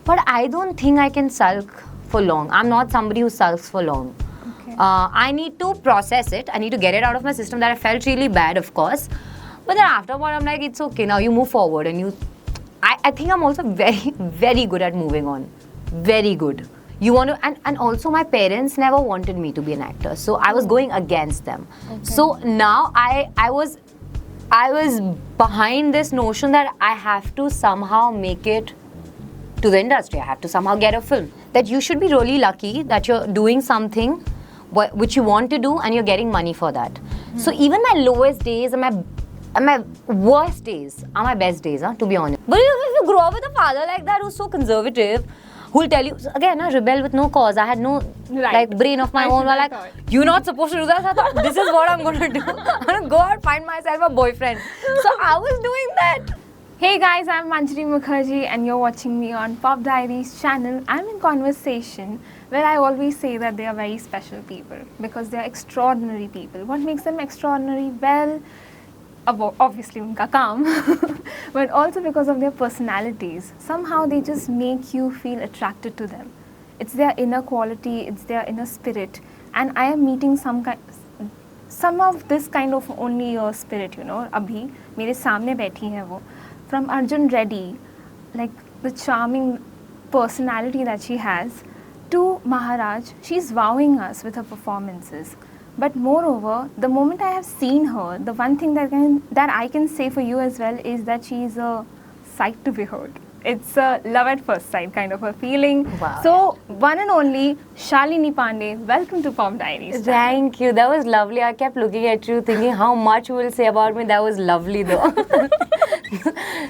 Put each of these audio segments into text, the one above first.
But I don't think I can sulk for long. I'm not somebody who sulks for long. Okay. I need to process it. I need to get it out of my system that I felt really bad, of course. But then afterward, I'm like, it's okay. Now you move forward and you... I think I'm also very, very good at moving on. Very good. You want to... And also my parents never wanted me to be an actor. So I was going against them. Okay. So now I was behind this notion that I have to somehow make it to the industry. I have to somehow get a film. That you should be really lucky that you're doing something which you want to do and you're getting money for that. So even my lowest days and my worst days are my best days, to be honest. But if you grow up with a father like that who's so conservative, who'll tell you, again, I rebel with no cause. I had no brain of my own. Like, you're not supposed to do that. I thought, this is what I'm going to do. I'm going to go out, find myself a boyfriend. So I was doing that. Hey guys, I'm Manjari Mukherjee and you're watching me on Pop Diaries channel. I'm in conversation where I always say that they are very special people because they are extraordinary people. What makes them extraordinary? Well, obviously unka kaam, but also because of their personalities. Somehow they just make you feel attracted to them. It's their inner quality, it's their inner spirit, and I am meeting some of this kind of only spirit, you know. Abhi mere samne बैठी है वो. From Arjun Reddy, like the charming personality that she has, to Maharaj, she's wowing us with her performances. But moreover, the moment I have seen her, the one thing that I can say for you as well is that she is a sight to behold. It's a love at first sight kind of a feeling. Wow. So, one and only Shalini Pandey, welcome to Pop Diaries. Thank you. That was lovely. I kept looking at you thinking how much you will say about me. That was lovely though.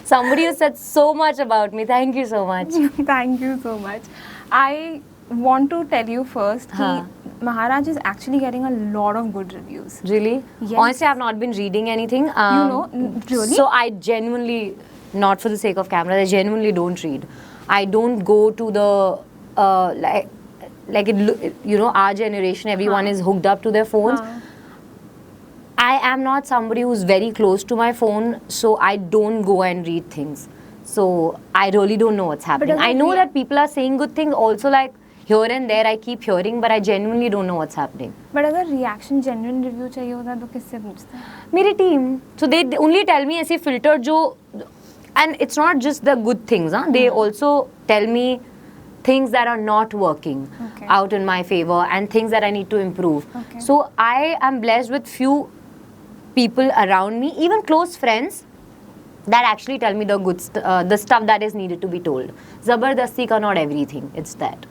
Somebody who said so much about me. Thank you so much. Thank you so much. I want to tell you first that Maharaj is actually getting a lot of good reviews. Really? Yes. Honestly, I've not been reading anything. You know, really? So I genuinely, not for the sake of camera, I genuinely don't read. I don't go to the, you know, our generation, everyone is hooked up to their phones. I am not somebody who's very close to my phone, so I don't go and read things. So I really don't know what's happening. I know that people are saying good things also, like here and there I keep hearing, but I genuinely don't know what's happening. But अगर reaction genuine review चाहिए होता तो किससे पूछते हैं? मेरी team. So they only tell me ऐसे filter जो, and it's not just the good things. They also tell me things that are not working out in my favor and things that I need to improve. So I am blessed with few people around me, even close friends, that actually tell me the good the stuff that is needed to be told. Zabardasti ka not everything, it's that.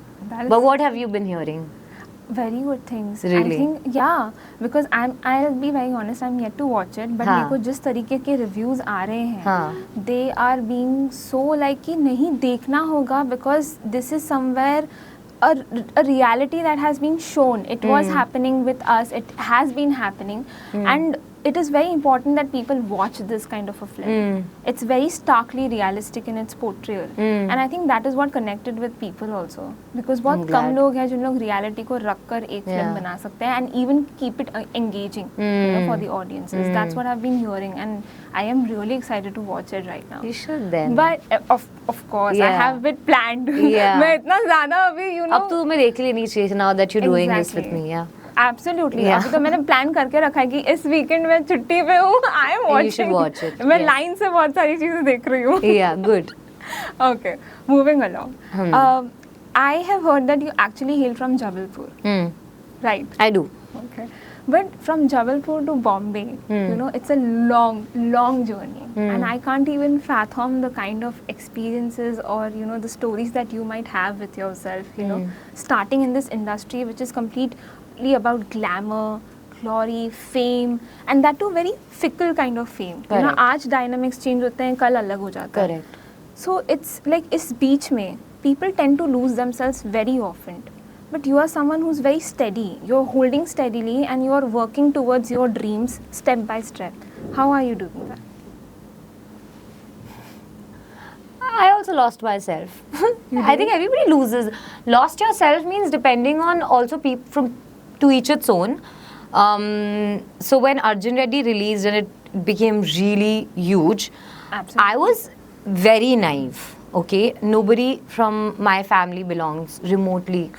But what have you been hearing? Very good things. Really? I think, yeah, because I'll be very honest, I'm yet to watch it, but मेरे को जिस तरीके के reviews आ रहे हैं, they are being so like कि नहीं देखना होगा because this is somewhere a reality that has been shown. It was happening with us, it has been happening, and it is very important that people watch this kind of a film. It's very starkly realistic in its portrayal, and I think that is what connected with people also, because बहुत कम लोग हैं जिन लोग reality को रख कर एक film बना सकते हैं and even keep it engaging, you know, for the audiences. That's what I've been hearing, and I am really excited to watch it right now. You should then. But of course, I have it planned. मैं इतना ज़्यादा अभी, you know. अब तो तुम्हें देख लेनी चाहिए now that you're doing this with me. Yeah. Absolutely. अभी तो मैंने प्लान करके रखा है कि इस वीकेंड में छुट्टी पे हूँ. I am watching. You should watch it. मैं लाइन से बहुत सारी चीजें देख रही हूँ. Yeah, good. Okay, moving along. I have heard that you actually hail from Jabalpur. Right. I do. Okay. But from Jabalpur to Bombay, you know, it's a long, long journey. And I can't even fathom the kind of experiences or, you know, the stories that you might have with yourself, you know, starting in this industry, which is completely about glamour, glory, fame, and that too very fickle kind of fame. Correct. You know, आज dynamics change होते हैं, कल अलग हो जाता है. Correct. So it's like इस बीच में people tend to lose themselves very often. But you are someone who's very steady. You're holding steadily and you're working towards your dreams step by step. How are you doing that? I also lost myself. I think everybody loses. Lost yourself means depending on also people from to each its own. So when Arjun Reddy released and it became really huge, Absolutely. I was very naive. Okay, nobody from my family belongs remotely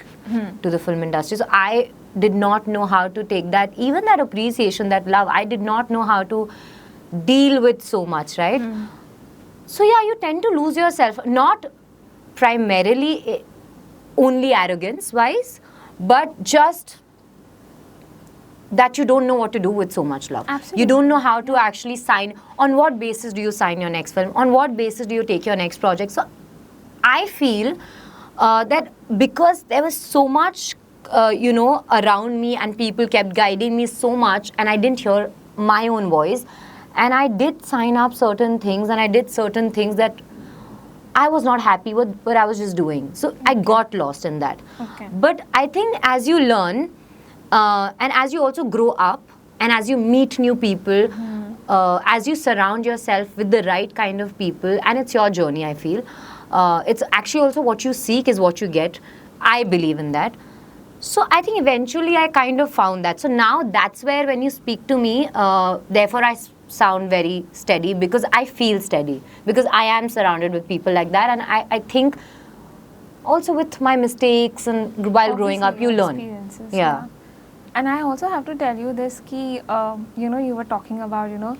to the film industry. So I did not know how to take that, even that appreciation, that love. I did not know how to deal with so much, right? So yeah, you tend to lose yourself, not primarily only arrogance wise, but just that you don't know what to do with so much love. Absolutely. You don't know how to actually sign. On what basis do you sign your next film? On what basis do you take your next project? So I feel that because there was so much, around me, and people kept guiding me so much, and I didn't hear my own voice, and I did sign up certain things, and I did certain things that I was not happy with what I was just doing. So I got lost in that. Okay. But I think as you learn, and as you also grow up, and as you meet new people, as you surround yourself with the right kind of people, and it's your journey, I feel. It's actually also what you seek is what you get. I believe in that. So I think eventually I kind of found that. So now that's where when you speak to me, therefore I sound very steady, because I feel steady, because I am surrounded with people like that, and I think also with my mistakes and while growing up, you learn. Experiences, Yeah. And I also have to tell you this, ki, you were talking about,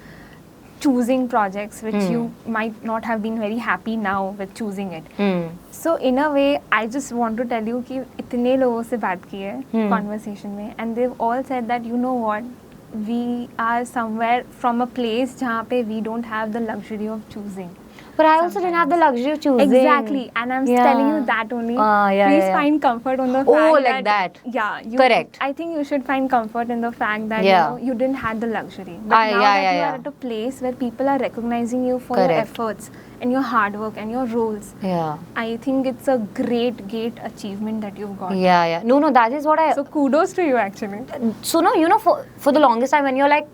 choosing projects which you might not have been very happy now with choosing it. So in a way, I just want to tell you कि इतने लोगों से बात की है conversation में, and they've all said that, you know what, we are somewhere from a place जहाँ पे we don't have the luxury of choosing. But I also didn't have the luxury of choosing. Exactly, and I'm telling you that only. Yeah, Please yeah. find comfort on the fact Oh, like that. Yeah, Correct. I think you should find comfort in the fact that you didn't have the luxury. But now that you are at a place where people are recognizing you for your efforts and your hard work and your roles, I think it's a great achievement that you've got. Yeah. No, that is what I... So kudos to you actually. So no, for the longest time when you're like...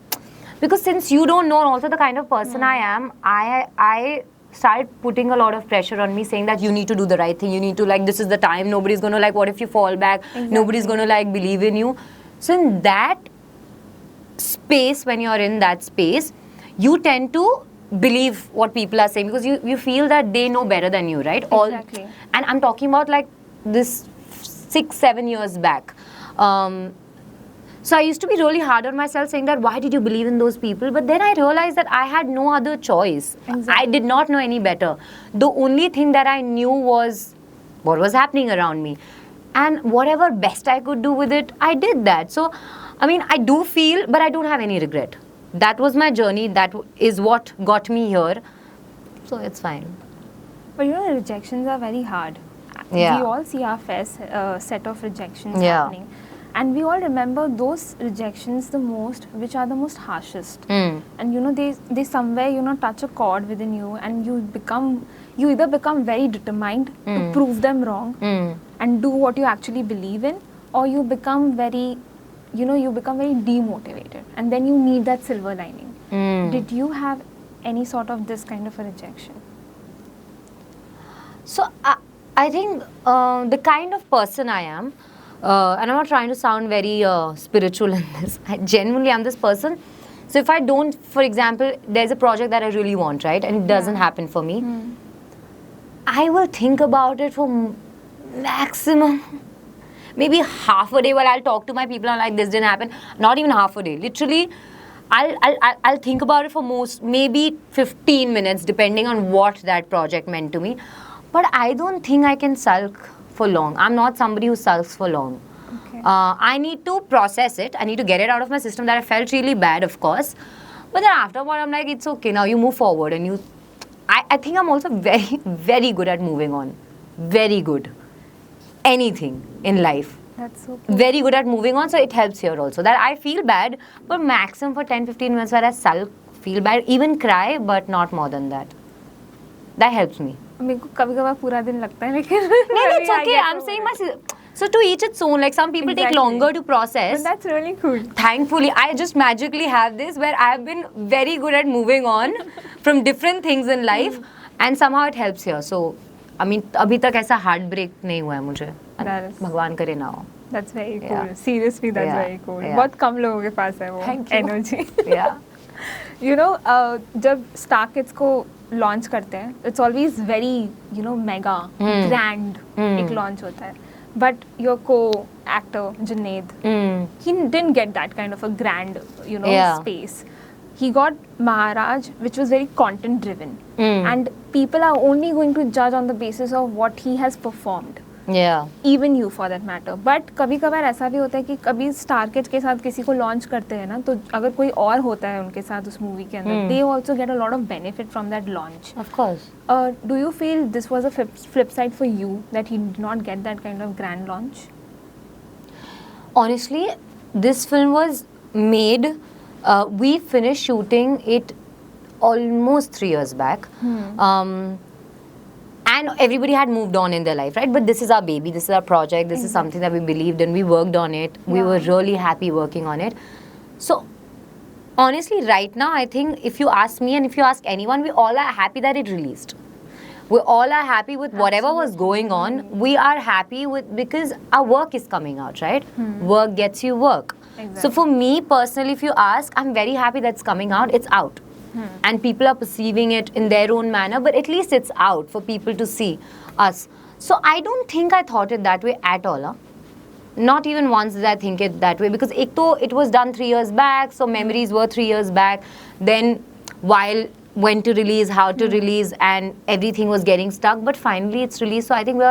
Because since you don't know also the kind of person I am, I started putting a lot of pressure on me, saying that you need to do the right thing, you need to, like, this is the time, nobody's going to, like, what if you fall back, nobody's going to, like, believe in you. So in that space, when you're in that space, you tend to believe what people are saying, because you feel that they know better than you, right? Exactly. And I'm talking about, like, this 6-7 years back. So I used to be really hard on myself, saying that why did you believe in those people? But then I realized that I had no other choice. Exactly. I did not know any better. The only thing that I knew was what was happening around me. And whatever best I could do with it, I did that. So, I mean, I do feel, but I don't have any regret. That was my journey. That is what got me here. So it's fine. But rejections are very hard. Yeah. We all see our fair set of rejections happening. And we all remember those rejections the most, which are the most harshest. And they somewhere touch a chord within you, and you either become very determined to prove them wrong and do what you actually believe in, or you become very demotivated, and then you need that silver lining. Did you have any sort of this kind of a rejection? So I think the kind of person I am, and I'm not trying to sound very spiritual in this. Genuinely, I'm this person. So if I don't, for example, there's a project that I really want, right? And it doesn't happen for me. I will think about it for maximum, maybe half a day while I'll talk to my people and like, this didn't happen. Not even half a day. Literally, I'll think about it for maybe 15 minutes, depending on what that project meant to me. But I don't think I can sulk for long. I'm not somebody who sulks for long. Okay. I need to process it. I need to get it out of my system that I felt really bad, of course. But then afterward, I'm like, it's okay. Now you move forward. And I think I'm also very, very good at moving on. Very good. Anything in life. That's so cool. Very good at moving on. So it helps here also. That I feel bad, but maximum for 10-15 minutes where I sulk, feel bad, even cry, but not more than that. That helps me. मेरे को कभी-कभार पूरा दिन लगता है लेकिन No, it's okay. I'm saying so to each its own. Like some people take longer to process. But that's really cool. Thankfully, I just magically have this where I've been very good at moving on from different things in life, and somehow it helps here. So, I mean, अभी तक ऐसा heartbreak नहीं हुआ है मुझे. भगवान करे ना हो. That's very cool. Seriously, that's very cool. Yeah. बहुत कम लोगों के पास है वो Thank you. energy. Yeah. जब Star Kids को launch करते हैं, it's always very mega, grand एक launch होता है. But your co-actor Junaid, he didn't get that kind of a grand space. He got Maharaj, which was very content driven, and people are only going to judge on the basis of what he has performed. Even you for that matter. But कभी कभार ऐसा भी होता है कि कभी star kid के साथ किसी को लॉन्च करते हैं ना, तो अगर कोई और होता है उनके साथ उस मूवी के अंदर, they also get a lot of benefit from that launch. Of course. Do you feel this was a flip side for you, that he did not get that kind of grand launch? Honestly, this film was made, we finished shooting it almost 3 years back. And everybody had moved on in their life, right? But this is our baby, this is our project, this is something that we believed in, we worked on it, we were really happy working on it. So, honestly, right now, I think if you ask me and if you ask anyone, we all are happy that it released. We all are happy with whatever was going on. We are happy with, because our work is coming out, right? Work gets you work. Exactly. So for me personally, if you ask, I'm very happy that's coming out, it's out. And people are perceiving it in their own manner, but at least it's out for people to see us. So I don't think I thought it that way at all. Huh? Not even once did I think it that way, because it was done 3 years back, so memories were 3 years back. Then while when to release, how to release, and everything was getting stuck, but finally it's released. So I think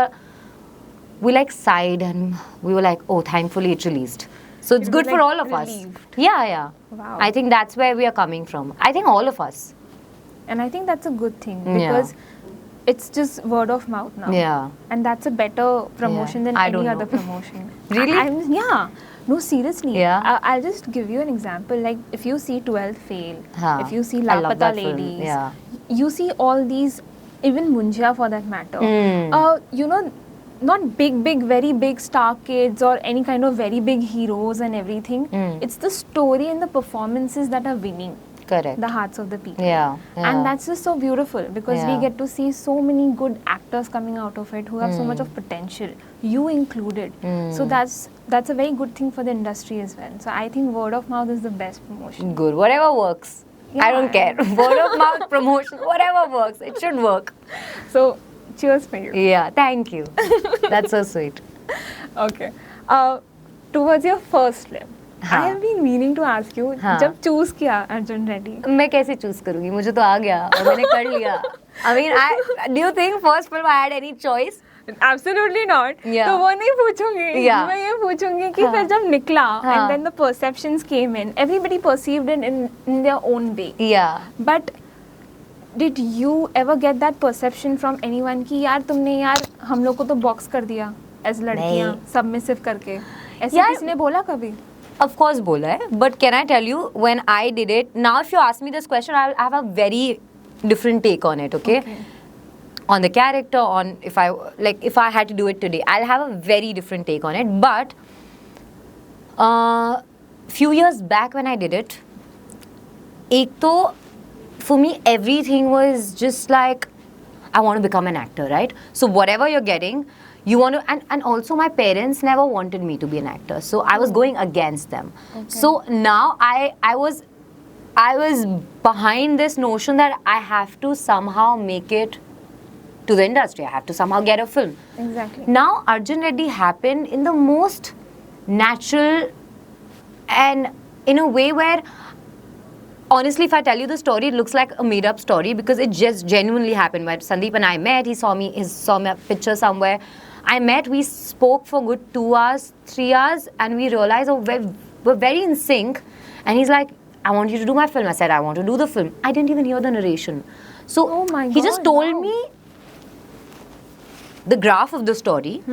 we like sighed and we were like, oh, thankfully it released. So it's good for all of us. Yeah. Wow. I think that's where we are coming from. I think all of us. And I think that's a good thing, because it's just word of mouth now. Yeah. And that's a better promotion than any other promotion. Really? Yeah. No, seriously. Yeah. I'll just give you an example. Like, if you see 12 Fail, if you see I love Lapata that film. Ladies, Yeah. you see all these, even Munjia for that matter. Not big, very big star kids or any kind of very big heroes and everything. It's the story and the performances that are winning. Correct. The hearts of the people. Yeah. And that's just so beautiful, because we get to see so many good actors coming out of it who have so much of potential, you included. So that's a very good thing for the industry as well. So I think word of mouth is the best promotion. Good. Whatever works. I don't care. Word of mouth, promotion, whatever works. It should work. So, cheers for you. Yeah, thank you. That's so sweet. Okay. Towards your first film, I have been meaning to ask you, जब choose किया अर्जुन रेड्डी, मैं कैसे choose करूँगी? मुझे तो आ गया और मैंने कर लिया. I mean, do you think first film I had any choice? Absolutely not. Yeah. तो वो नहीं पूछूंगी. Yeah. मैं ये पूछूंगी कि फिर जब निकला, and then the perceptions came in, everybody perceived it in their own way. Yeah. But did you ever get that perception from anyone कि यार तुमने यार हम लोग को तो box कर दिया as लड़कियाँ submissive करके? ऐसे किसी ने बोला कभी? Of course बोला है, but can I tell you, when I did it, now if you ask me this question, I'll have a very different take on it, okay? On the character, on if I had to do it today, I'll have a very different take on it. But few years back when I did it, एक तो for me everything was just like, I want to become an actor, right? So whatever you're getting, you want to, and also my parents never wanted me to be an actor, so I was going against them. So now I was behind this notion that I have to somehow make it to the industry. I have to somehow get a film. Exactly. Now Arjun Reddy happened in the most natural and in a way where, honestly, if I tell you the story, it looks like a made-up story, because it just genuinely happened. When Sandeep and I met, he saw my picture somewhere. I met, we spoke for good 2 hours, 3 hours, and we realized, oh, we're very in sync. And he's like, I want you to do my film. I said, I want to do the film. I didn't even hear the narration. So he just told me the graph of the story.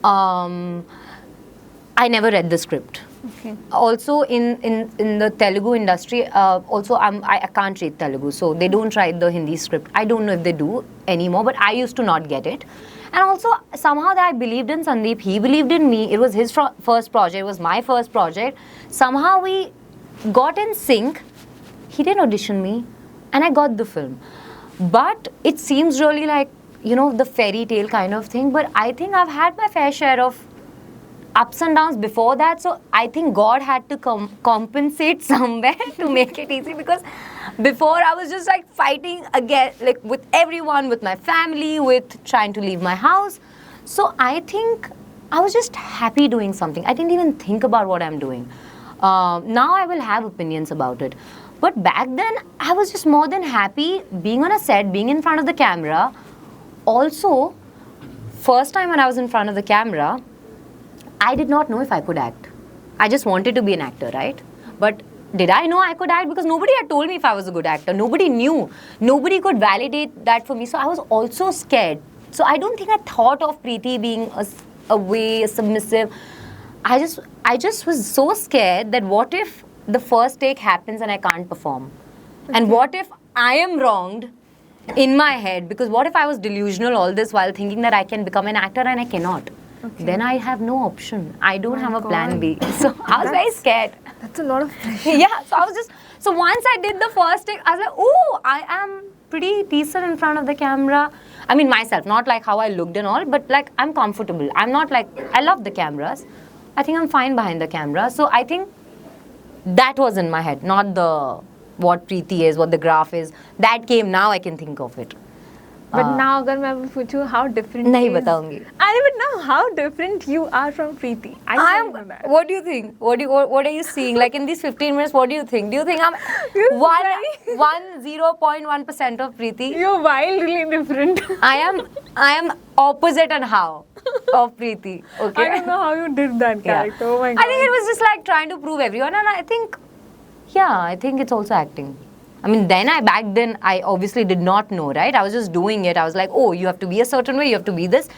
I never read the script. Okay. Also in the Telugu industry, I can't read Telugu, so they don't write the Hindi script. I don't know if they do anymore, but I used to not get it. And also somehow that I believed in Sandeep, he believed in me. It was his first project, it was my first project. Somehow we got in sync. He didn't audition me, and I got the film. But it seems really like, the fairy tale kind of thing. But I think I've had my fair share of ups and downs before that, so I think God had to compensate somewhere to make it easy, because Before, I was just like fighting again, like with everyone, with my family, with trying to leave my house. So I think I was just happy doing something. I didn't even think about what I'm doing. Now I will have opinions about it. But back then, I was just more than happy being on a set, being in front of the camera. Also, first time when I was in front of the camera, I did not know if I could act. I just wanted to be an actor, right? But did I know I could act? Because nobody had told me if I was a good actor. Nobody knew. Nobody could validate that for me. So I was also scared. So I don't think I thought of Preeti being a submissive. I just was so scared that what if the first take happens and I can't perform? And what if I am wronged in my head? Because what if I was delusional all this while thinking that I can become an actor and I cannot? Okay. Then I have no option. I don't My have a plan God. B. So I was very scared. That's a lot of pressure. Yeah, so once I did the first take, I was like, oh, I am pretty decent in front of the camera. I mean myself, not like how I looked and all, but like I'm comfortable. I'm not like, I love the cameras. I think I'm fine behind the camera. So I think that was in my head, not the what Preeti is, what the graph is. That came, now I can think of it. But now, अगर मैं पूछूं how different नहीं is- बताऊंगी. अरे but now how different you are from Preeti. I don't know that. What do you think? What are you seeing? Like in these 15 minutes, what do you think? Do you think I'm You're 0.1% of Preeti? You're wildly different. I am opposite and how of Preeti. Okay. I don't know how you did that Yeah. character. Oh my god. I think it was just like trying to prove everyone, and I think it's also acting. I mean, back then I obviously did not know, right? I was just doing it. I was like, oh, you have to be a certain way, you have to be this.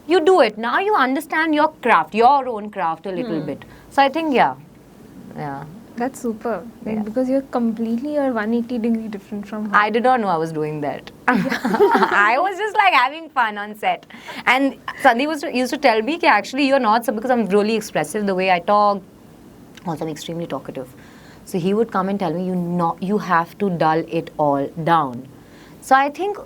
You do it. Now you understand your craft, your own craft a little bit. So I think, yeah. That's super. Like, Yeah. because you're completely or 180-degree different from her. I did not know I was doing that. I was just like having fun on set. And Sandeep used to tell me, that actually you're not, so because I'm really expressive the way I talk. Also, I'm extremely talkative. So he would come and tell me, you have to dull it all down. So I think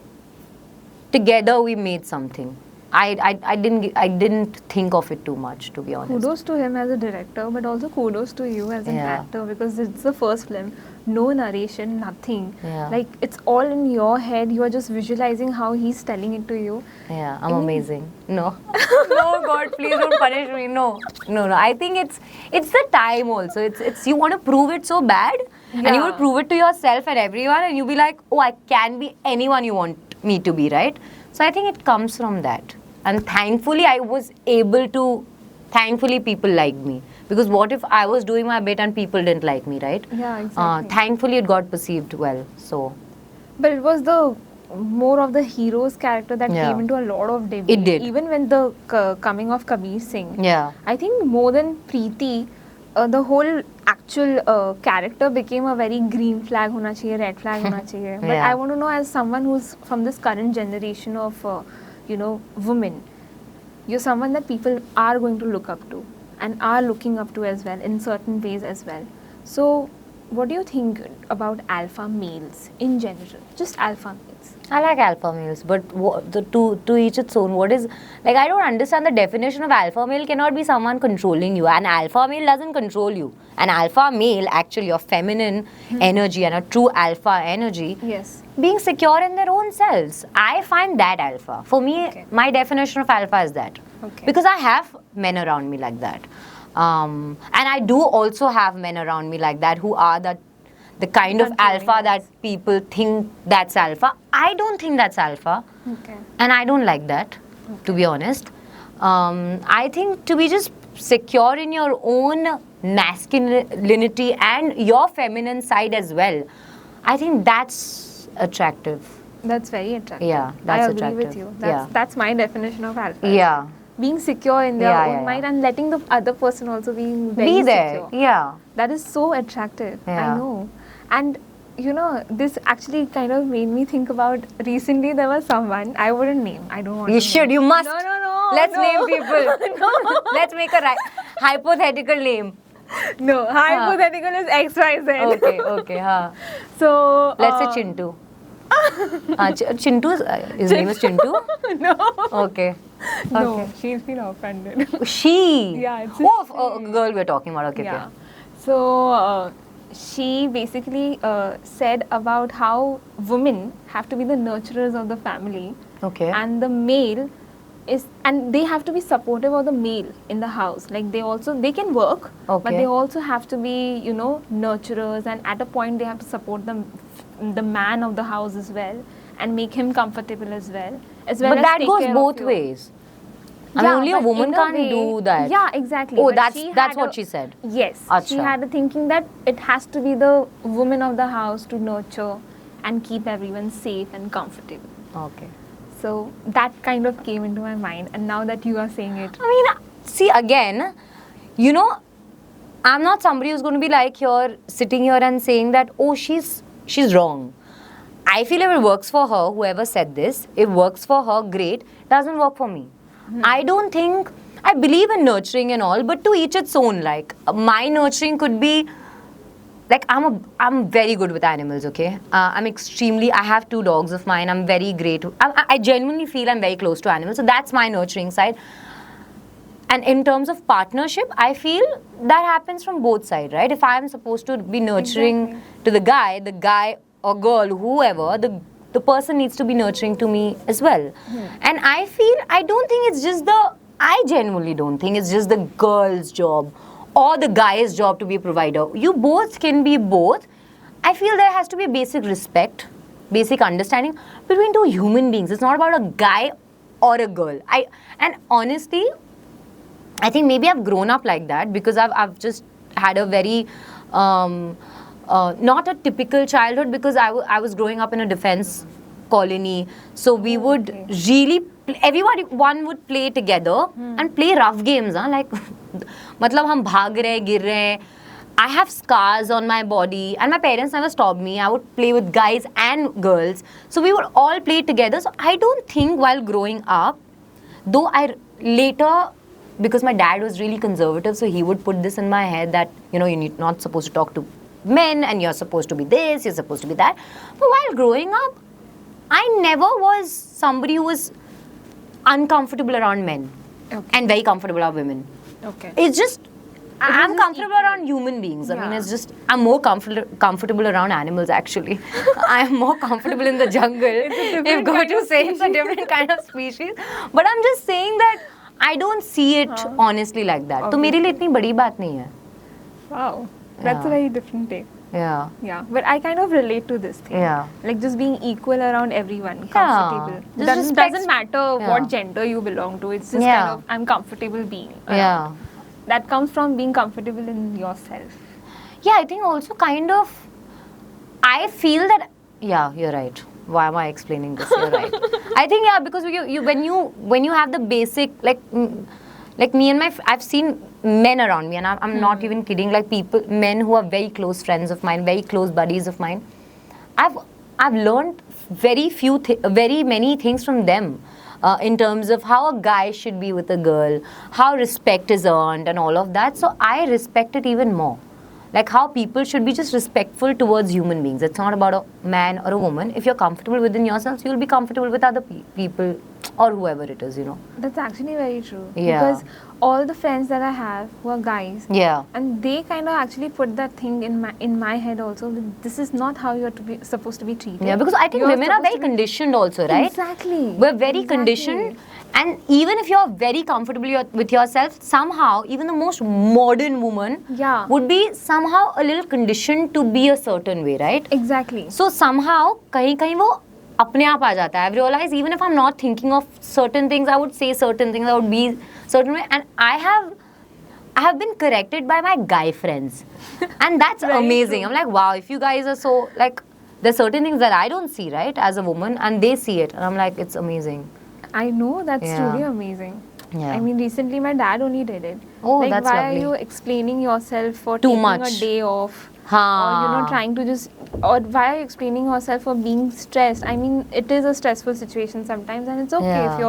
together we made something. I didn't think of it too much, to be honest. Kudos to him as a director, but also kudos to you as an Yeah. actor, because it's the first film. No narration, nothing. Yeah. Like, it's all in your head. You are just visualizing how he's telling it to you. Yeah, I'm amazing. No. No, God, please don't punish me. No. I think it's the time also. It's you want to prove it so bad, and you Yeah. will prove it to yourself and everyone, and you'll be like, oh, I can be anyone you want me to be, right? So I think it comes from that. And thankfully, I was able to. Thankfully, people liked me. Because what if I was doing my bit and people didn't like me, right? Yeah, exactly. Thankfully, it got perceived well. So But it was the more of the hero's character that Yeah. came into a lot of debate. It did. Even when the coming of Kabir Singh. yeah. I think more than Preeti, the whole actual character became a very green flag hona chahiye, red flag hona chahiye. But Yeah. I want to know, as someone who's from this current generation of, women, you're someone that people are going to look up to and are looking up to as well in certain ways as well. So, what do you think about alpha males in general? Just alpha males. I like alpha males, but to each its own. What is, like, I don't understand the definition of alpha male. Cannot be someone controlling you. An alpha male doesn't control you. An alpha male, actually, your feminine energy and a true alpha energy, Yes. being secure in their own selves. I find that alpha. For me, Okay. my definition of alpha is that. Okay. Because I have men around me like that. And I do also have men around me like that who are the kind of Controlling alpha that people think that's alpha. I don't think that's alpha. Okay. And I don't like that, to be honest. I think to be just secure in your own masculinity and your feminine side as well, I think that's attractive. That's very attractive. Yeah, that's I agree with attractive. you. Yeah. That's my definition of alpha. Yeah. Being secure in their Yeah, own yeah, mind yeah. and letting the other person also being very Be there. secure. Yeah. That is so attractive. Yeah. I know. And this actually kind of made me think about, recently there was someone, I wouldn't name. I don't want You to should. name. You must. No. Let's no. name people. Let's make a hypothetical name. No, hypothetical is XYZ. Okay. Huh. So Let's say Chintu. Chintu, his name is Chintu? No. Okay. No, she's been offended. She? Yeah, it's Oh, a girl we're talking about. Okay. Yeah. So she basically said about how women have to be the nurturers of the family, Okay. and the male and they have to be supportive of the male in the house. Like they can work, but Okay. they also have to be, nurturers, and at a point they have to support the man of the house as well, and make him comfortable as well But as that take goes care of both you. ways. I mean, only a but woman in can't way- do that. Yeah, exactly. Oh, But that's she that's had what she said. Yes, she Acha. had a thinking that it has to be the woman of the house to nurture and keep everyone safe and comfortable. Okay. So that kind of came into my mind, and now that you are saying it, I mean, see again, I'm not somebody who's going to be like here, sitting here and saying that, oh, she's wrong. I feel if it works for her, whoever said this, it works for her, great. Doesn't work for me. I don't think, I believe in nurturing and all, but to each its own. Like, my nurturing could be, like, I'm very good with animals, okay? I have 2 dogs of mine. I'm very great. I genuinely feel I'm very close to animals. So that's my nurturing side. And in terms of partnership, I feel that happens from both sides, right? If I'm supposed to be nurturing Exactly. to the guy or girl, whoever, the person needs to be nurturing to me as well. And I genuinely don't think it's just the girl's job or the guy's job to be a provider. You both can be both. I feel there has to be basic respect, basic understanding between 2 human beings. It's not about a guy or a girl. And honestly, I think maybe I've grown up like that because I've just had a very not a typical childhood, because I was growing up in a defense colony. So we would really everyone would play together and play rough games, like matlab hum bhag rahe, gir rahe. I have scars on my body, and my parents never stopped me. I would play with guys and girls, so we would all play together. So I don't think while growing up, though I later, because my dad was really conservative, so he would put this in my head that you're not supposed to talk to men, and you're supposed to be this, you're supposed to be that. But while growing up, I never was somebody who was uncomfortable around men and very comfortable around women. okay. It's just I'm just comfortable around human beings. I mean, Yeah. it's just I'm more comfortable around animals. Actually, I'm more comfortable in the jungle. If go to say it's a different kind of species, but I'm just saying that I don't see it honestly like that. तो मेरे लिए इतनी बड़ी बात नहीं है. Wow, that's a Yeah. very different take. Yeah. Yeah, but I kind of relate to this thing. Yeah. Like just being equal around everyone, comfortable. Just Doesn't matter Yeah. what gender you belong to. It's just Yeah. kind of I'm comfortable being. around. Yeah. That comes from being comfortable in yourself. Yeah, I think also kind of, I feel that, yeah, you're right. Why am I explaining this? You're right. I think, yeah, because when you have the basic, like me and I've seen men around me, and I'm not even kidding, like men who are very close friends of mine, very close buddies of mine. I've learned very many things from them. In terms of how a guy should be with a girl, how respect is earned and all of that. So I respect it even more. Like how people should be just respectful towards human beings. It's not about a man or a woman. If you're comfortable within yourself, you'll be comfortable with other people or whoever it is, That's actually very true. Yeah. Because all the friends that I have who are guys, Yeah. and they kind of actually put that thing in my head also. That this is not how you're supposed to be treated. Yeah, because I think You're women are supposed very to be- conditioned also, right? Exactly. We're very Exactly. conditioned, and even if you're very comfortable with yourself, somehow, even the most modern woman Yeah. would be somehow a little conditioned to be a certain way, right? Exactly. So somehow, कहीं वो अपने आप आ जाता है. I've realized even if I'm not thinking of certain things, I would say certain things, I would be certain way, and I have been corrected by my guy friends, and that's Very amazing. true. I'm like, wow, if you guys are so like, there's certain things that I don't see, right, as a woman, and they see it, and I'm like, it's amazing. I know, that's Yeah. truly amazing. Yeah. I mean, recently my dad only did it. Oh, like, that's why lovely. are you explaining yourself for Too taking much. a day off? Haan. Or, trying to just... Or why are you explaining yourself for being stressed? I mean, it is a stressful situation sometimes, and it's okay Yeah. if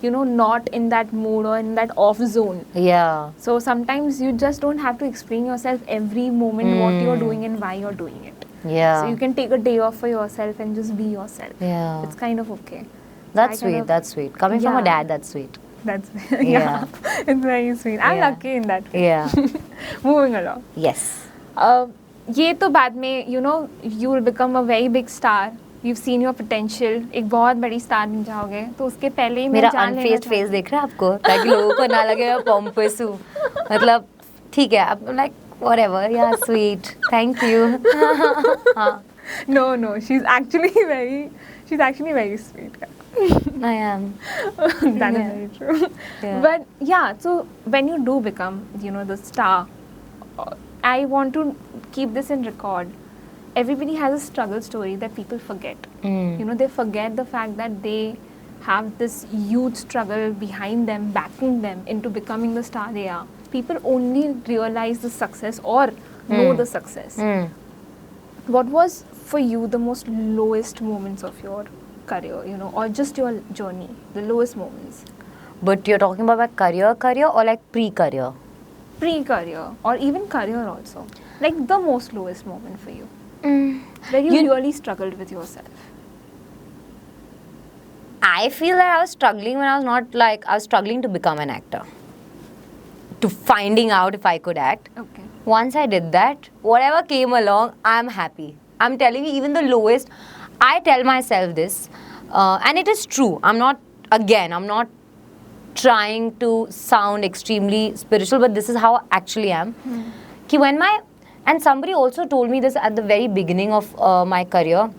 you're, not in that mood or in that off zone. Yeah. So sometimes you just don't have to explain yourself every moment what you're doing and why you're doing it. Yeah. So you can take a day off for yourself and just be yourself. Yeah. It's kind of okay. That's I kind sweet. of- That's sweet. Coming from a Yeah. dad, that's sweet. That's Yeah. it's very sweet. I'm Yeah. lucky in that way. Yeah. Moving along. Yes. ये तो बाद में you know you will become a very big star. You've seen your potential. एक बहुत बड़ी star बन जाओगे. तो उसके पहले ही मैं मेरा जान लेना अनफेस्ड फेस देख रहा है आपको, ताकि लोगों को ना लगे मैं पोम्पस हूँ. मतलब ठीक है, अब like whatever, yeah, sweet, thank you. हाँ. No, she's actually very sweet. I am. That is Yeah. very true. Yeah. But yeah, so when you do become, the star, I want to keep this in record. Everybody has a struggle story that people forget. They forget the fact that they have this huge struggle behind them, backing them into becoming the star they are. People only realize the success or know the success. What was for you the most lowest moments of your career, or just your journey, the lowest moments? But you're talking about my career or like pre-career? Pre-career or even career also. Like the most lowest moment for you. Where you really struggled with yourself. I feel that I was struggling when I was struggling to become an actor. To finding out if I could act. Okay. Once I did that, whatever came along, I'm happy. I'm telling you, even the lowest, I tell myself this, and it is true. I'm not trying to sound extremely spiritual, but this is how I actually am. And somebody also told me this at the very beginning of my career,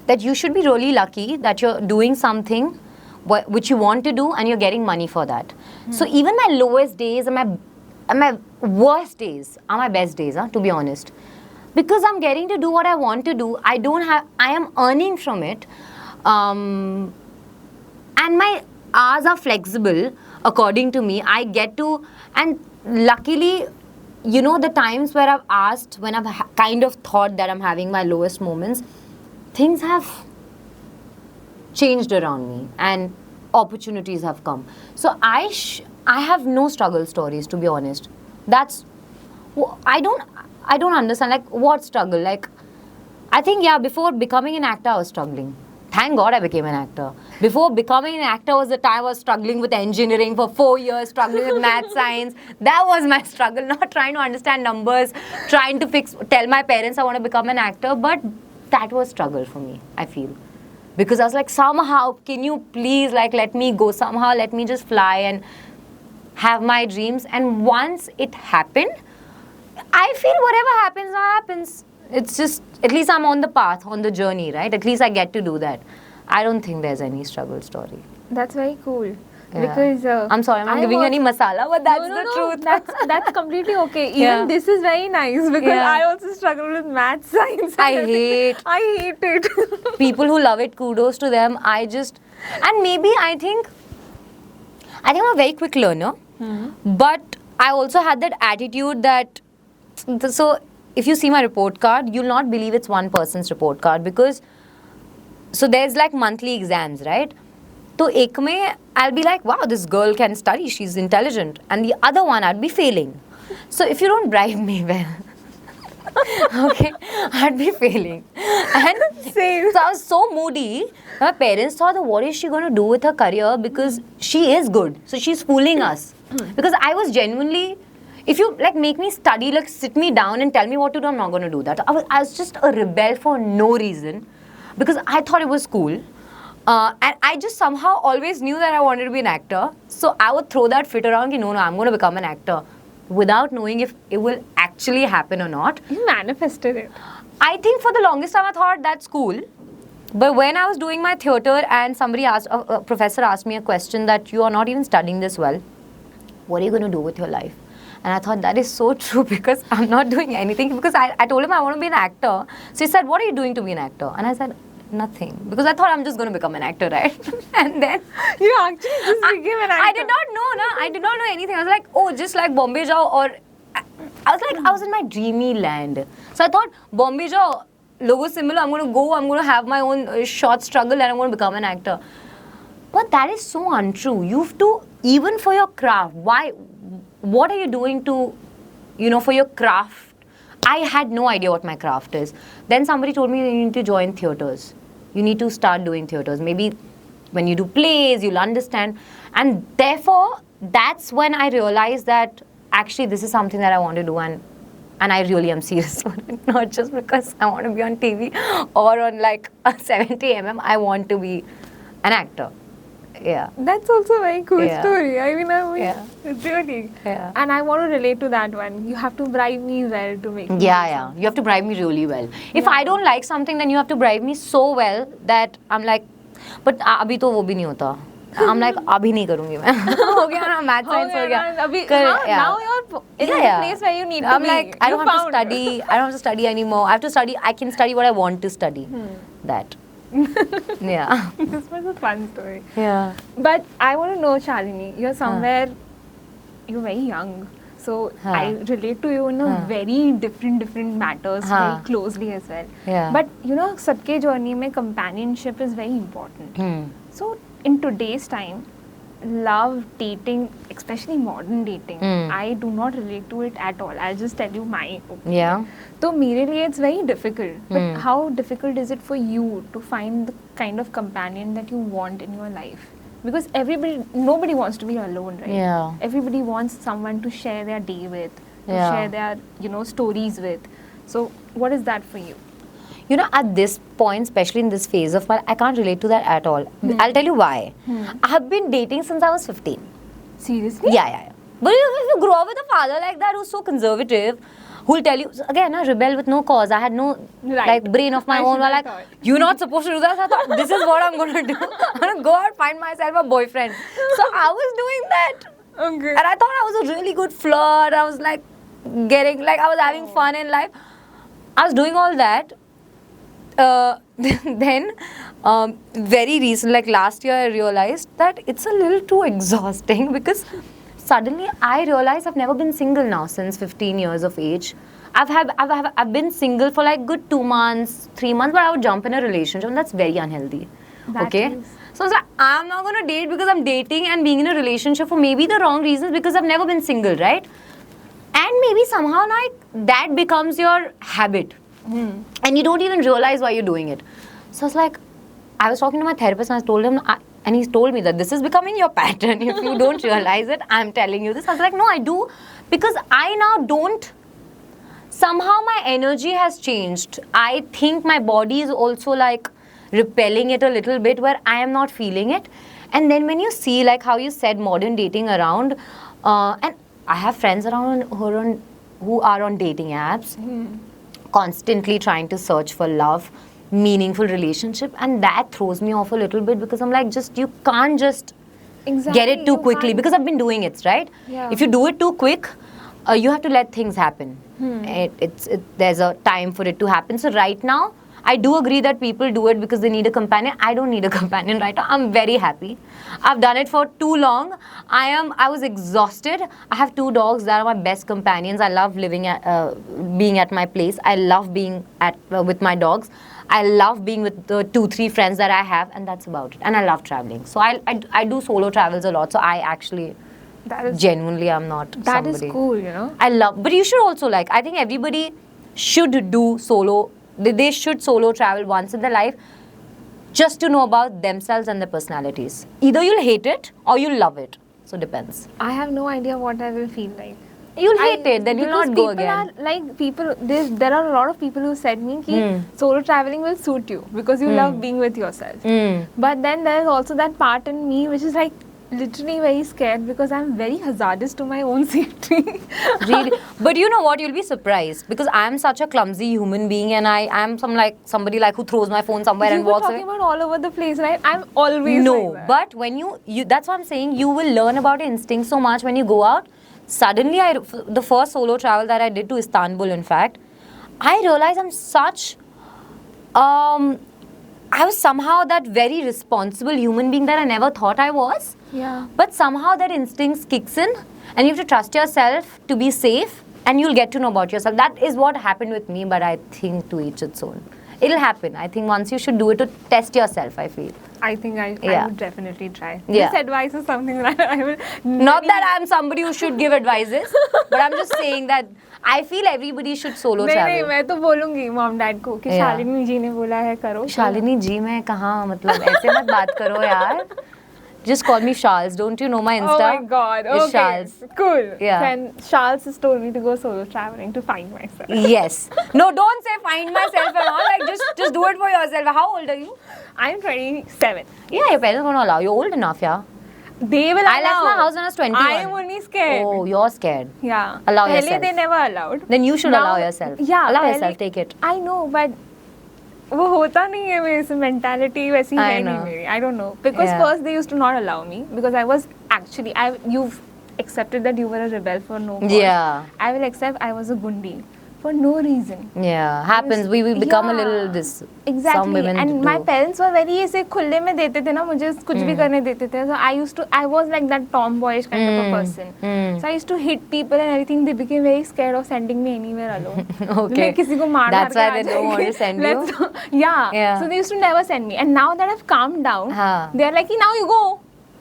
that you should be really lucky that you're doing something which you want to do and you're getting money for that. So even my lowest days and my worst days are my best days, to be honest. Because I'm getting to do what I want to do. I am earning from it. And my hours are flexible, according to me. I get to, and luckily, the times where I've asked, when I've kind of thought that I'm having my lowest moments, things have changed around me and opportunities have come. So I have no struggle stories, to be honest. I don't understand, like, what struggle? Like, I think, before becoming an actor, I was struggling. Thank God I became an actor. Before becoming an actor was the time I was struggling with engineering for 4 years, struggling with math, science. That was my struggle, not trying to understand numbers, trying to tell my parents I want to become an actor. But that was struggle for me, I feel. Because I was like, somehow, can you please, like, let me go? Somehow, let me just fly and have my dreams. And once it happened, I feel whatever happens, now happens. It's just, at least I'm on the path, on the journey, right? At least I get to do that. I don't think there's any struggle story. That's very cool. Yeah. Because I'm sorry, I'm not giving you any masala, but that's the truth. That's completely okay. Even this is very nice because I also struggle with math, science. I hate it. People who love it, kudos to them. And maybe I think I'm a very quick learner, but I also had that attitude that, so if you see my report card, you'll not believe it's one person's report card, because so there's like monthly exams, right? So ek mein I'll be like, wow, this girl can study, she's intelligent, and the other one I'd be failing. So if you don't bribe me well, okay, I'd be failing. And Same. so I was so moody. My parents thought, what is she going to do with her career, because she is good, so she's fooling us. Because I was genuinely, if you like make me study, like sit me down and tell me what to do, I'm not going to do that. I was just a rebel for no reason, because I thought it was cool. And I just somehow always knew that I wanted to be an actor. So I would throw that fit around, no, I'm going to become an actor, without knowing if it will actually happen or not. You manifested it. I think for the longest time I thought that's cool. But when I was doing my theatre and a professor asked me a question that you are not even studying this well, what are you going to do with your life? And I thought that is so true, because I'm not doing anything. Because I told him I want to be an actor. So he said, what are you doing to be an actor? And I said, nothing. Because I thought I'm just going to become an actor, right? And then You actually just became an actor. I did not know, I did not know anything. I was like, oh, just like Bombay Jao, or I was in my dreamy land. So I thought, Bombay Jao, logo similar, I'm going to have my own short struggle and I'm going to become an actor. But that is so untrue. You have to, even for your craft, what are you doing to, for your craft? I had no idea what my craft is. Then somebody told me you need to join theatres. You need to start doing theatres. Maybe when you do plays, you'll understand. And therefore, that's when I realized that actually this is something that I want to do, and and I really am serious for it. Not just because I want to be on TV or on like a 70mm. I want to be an actor. Yeah. That's also a very cool Yeah. story. I mean, Yeah. it's really. Yeah. And I want to relate to that one. You have to bribe me well to make me do Yeah. something. You have to bribe me really well. If Yeah. I don't like something, then you have to bribe me so well that I'm like, but अभी तो वो भी नहीं होता. I'm like, अभी नहीं करूँगी मैं. हो गया ना, math science हो गया. Now you're in a place where you need to I'm be. like, I You don't have to found. study. I don't have to study anymore. I have to study. I can study what I want to study. That. Yeah. This was a fun story. Yeah. But I want to know, Shalini, you're somewhere, you're very young. So Huh. I relate to you in a very different matters Huh. very closely as well. Yeah. But you know, sabke journey mein companionship is very important. So in today's time, love, dating, especially modern dating, I do not relate to it at all. I'll just tell you my opinion. Yeah. So merely it's very difficult. But how difficult is it for you to find the kind of companion that you want in your life? Because nobody wants to be alone, right? Yeah. Everybody wants someone to share their day with, to Yeah. share their, stories with. So what is that for you? You know, at this point, especially in this phase of my, I can't relate to that at all. I'll tell you why. I have been dating since I was 15. Seriously? Yeah. But if you grow up with a father like that who's so conservative, who'll tell you, again, I rebel with no cause. I had no Right. brain of my I own. should Were have like, thought. you're not supposed to do that. So I thought, this is what I'm going to do. I'm going to go out, find myself a boyfriend. So I was doing that. Okay. And I thought I was a really good flirt. I was like I was having fun in life. I was doing all that. Then, very recent, like last year, I realized that it's a little too exhausting because suddenly I realized I've never been single now since 15 years of age. I've been single for like good 2 months, 3 months, but I would jump in a relationship, and that's very unhealthy. That Okay? is. So I was like, I'm not going to date because I'm dating and being in a relationship for maybe the wrong reasons because I've never been single, right? And maybe somehow like that becomes your habit. And you don't even realize why you're doing it. So it's like, I was talking to my therapist and I told him, and he's told me that this is becoming your pattern. If you don't realize it, I'm telling you this. I was like, no, I do. Because I now don't, somehow my energy has changed. I think my body is also like repelling it a little bit where I am not feeling it. And then when you see like how you said modern dating around, and I have friends around who are on dating apps, constantly trying to search for love, meaningful relationship, and that throws me off a little bit because I'm like, you can't just get it too you quickly can't- because I've been doing it, right? Yeah. If you do it too quick, you have to let things happen. There's a time for it to happen. So right now, I do agree that people do it because they need a companion. I don't need a companion right now. I'm very happy. I've done it for too long. I was exhausted. I have 2 dogs that are my best companions. I love being at my place. I love being with my dogs. I love being with the 2-3 friends that I have, and that's about it. And I love traveling. So I do solo travels a lot. So I actually That is genuinely am not that somebody. is cool. I love, but you should also like, I think everybody should do solo, they should solo travel once in their life just to know about themselves and their personalities. Either you'll hate it or you'll love it. So depends. I have no idea what I will feel like. You'll hate it, then you'll because not go people again. Are like people, there are a lot of people who said me ki solo traveling will suit you because you love being with yourself. But then there is also that part in me which is like literally very scared because I'm very hazardous to my own safety. Really? But you know what? You'll be surprised because I'm such a clumsy human being and I am somebody like who throws my phone somewhere You and were walks talking away. about all over the place, right? I'm always No, like that. but when you that's what I'm saying, you will learn about your instincts so much when you go out. Suddenly, the first solo travel that I did to Istanbul, in fact, I realized I'm such, I was somehow that very responsible human being that I never thought I was. Yeah. But somehow that instinct kicks in and you have to trust yourself to be safe and you'll get to know about yourself. That is what happened with me, but I think to each its own. It'll happen. I think once you should do it to test yourself, I feel. I think I Yeah. would definitely try. Yeah. This advice is something that I will Not that I'm somebody who should give advices, but I'm just saying that I feel everybody should solo नहीं travel. मैं तो बोलूंगी mom dad को कि Yeah. Shalini जी ने बोला है करो. शालिनी जी मैं कहाँ मतलब ऐसे मत बात करो यार. Just call me Charles. Don't you know my Insta? Oh my god. It's Okay. Charles. Cool. Yeah. Then Charles has told me to go solo traveling to find myself. Yes. No, don't say find myself and all. Like just do it for yourself. How old are you? I'm 27. Yeah, your parents won't allow. You're old enough, yeah. They will allow. I left my house when I was 21. I am only scared. Oh, you're scared. Yeah. Allow Pehle yourself. they never allowed. Then you should Now- allow yourself. Yeah. Allow pehle- yourself. Take it. I know, but वो होता नहीं है मेरे से mentality वैसी I है नहीं know. मेरी. I don't know. Because Yeah. first they used to not allow me because I was actually you've accepted that you were a rebel for no cause. Yeah. I will accept I was a gundi for no reason. Yeah. Happens. We become a Yeah. little this. Exactly. Some women And do. my parents were very ऐसे खुले में देते थे ना मुझे कुछ भी करने देते थे. So I was like that tomboyish kind of a person. So I used to hit people and everything. They became very scared of sending me anywhere alone. Okay. मैं किसी को मार That's मार why के they uh don't want to जाएंगे. send you? Let's yeah. Yeah. So they used to never send me. And now that I've calmed down, हाँ. they are like, now you go.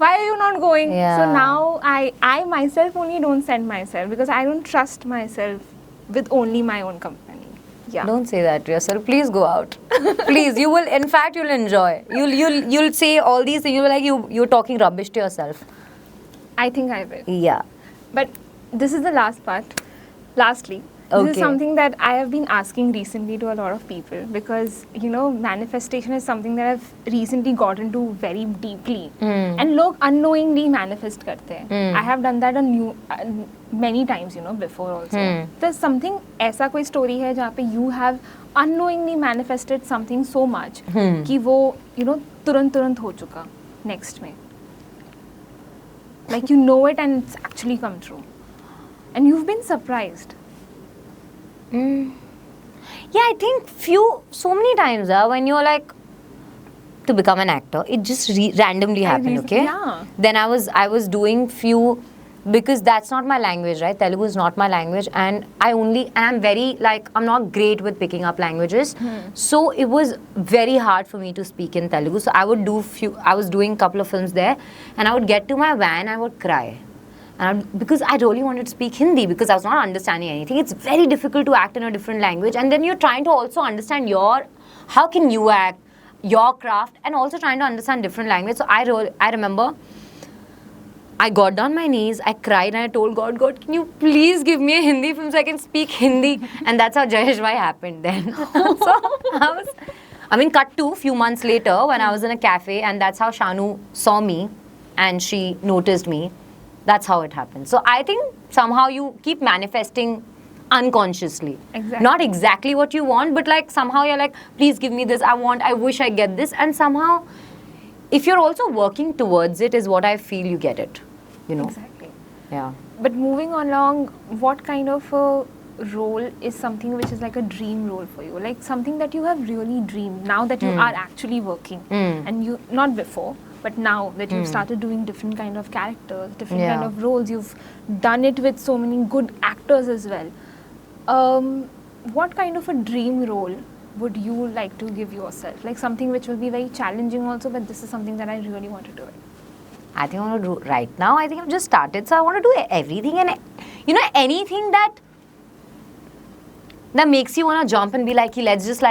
Why are you not going? Yeah. So now I myself only don't send myself because I don't trust myself with only my own company. Yeah. Don't say that to yourself. Please go out. Please, you will. In fact, you'll enjoy. You'll say all these things. You'll be like you're talking rubbish to yourself. I think I will. Yeah. But this is the last part. Lastly, this is Okay. something that I have been asking recently to a lot of people because manifestation is something that I've recently got into very deeply. And लोग unknowingly manifest करते हैं. I have done that many times, before also. There's something ऐसा कोई story है जहाँ पे you have unknowingly manifested something so much कि वो तुरंत हो चुका next में. Like you know it and it's actually come true. And you've been surprised. Yeah, I think so many times when you're like to become an actor, it just randomly happened. Okay. Yeah. Then I was doing few because that's not my language, right? Telugu is not my language, and I'm very I'm not great with picking up languages. So it was very hard for me to speak in Telugu. So I was doing a couple of films there, and I would get to my van, I would cry. Because I really wanted to speak Hindi because I was not understanding anything. It's very difficult to act in a different language, and then you're trying to also understand how can you act, your craft, and also trying to understand different language. So I remember I got down my knees, I cried, and I told God, can you please give me a Hindi film so I can speak Hindi? And that's how Jayesh Bhai happened then. So cut to a few months later when I was in a cafe, and that's how Shanu saw me and she noticed me. That's how it happened. So I think somehow you keep manifesting unconsciously. Exactly. Not exactly what you want, but somehow you're like, please give me this, I wish I get this. And somehow, if you're also working towards it, is what I feel you get it. Exactly. Yeah. But moving along, what kind of a role is something which is like a dream role for you? Like something that you have really dreamed now that you are actually working. And you, not before, but now that you've started doing different kind of characters, different kind of roles, you've done it with so many good actors as well. What kind of a dream role would you like to give yourself? Like something which will be very challenging also, but this is something that I really want to do it. I think I want to do right now. I think I've just started, so I want to do everything and anything that makes you want to jump and be like, let's just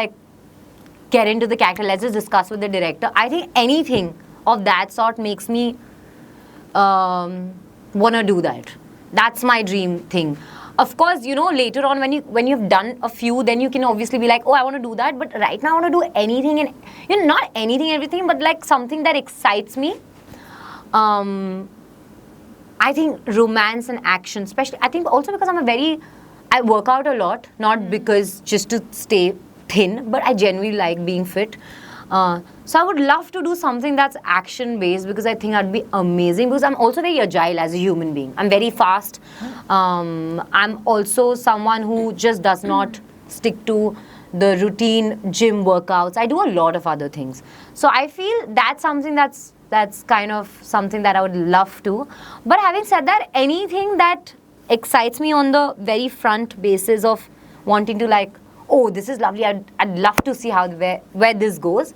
get into the character. Let's just discuss with the director. I think anything of that sort makes me want to do that. That's my dream thing. Of course, later on when you've done a few, then you can obviously be like, oh, I want to do that. But right now I want to do anything and not anything, everything, but something that excites me. I think romance and action, especially. I think also because I work out a lot, not because just to stay thin, but I genuinely like being fit. So I would love to do something that's action based because I think that'd be amazing because I'm also very agile as a human being. I'm very fast. I'm also someone who just does not stick to the routine gym workouts. I do a lot of other things. So I feel that's something that's kind of something that I would love to. But having said that, anything that excites me on the very front basis of wanting to oh, this is lovely, I'd love to see where this goes.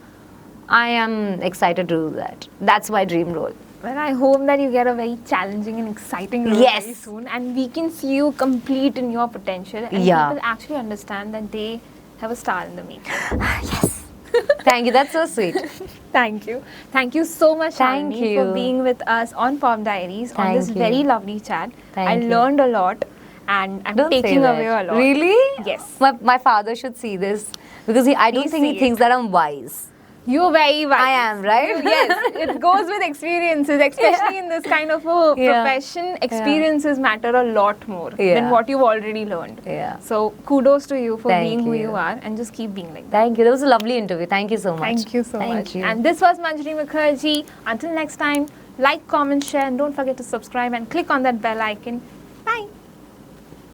I am excited to do that. That's my dream role. Well, I hope that you get a very challenging and exciting role very soon, and we can see you complete in your potential, and people actually understand that they have a star in the making. Yes. Thank you. That's so sweet. Thank you. Thank you so much, Thank Shalini, for you. being with us on Pop Diaries on Thank this you. very lovely chat. Thank I you. learned a lot and I'm Don't say taking that. away a lot. Really? Yes. My father should see this because I don't Please think he see thinks that I'm wise. You're very wise. I am, right? Yes, it goes with experiences, especially in this kind of a Yeah. profession. Experiences matter a lot more Yeah. than what you've already learned. Yeah. So kudos to you for Thank being who you. you are and just keep being like that. Thank you. That was a lovely interview. Thank you so much. Thank you so Thank much. you. And this was Manjari Mukherjee. Until next time, like, comment, share, and don't forget to subscribe and click on that bell icon.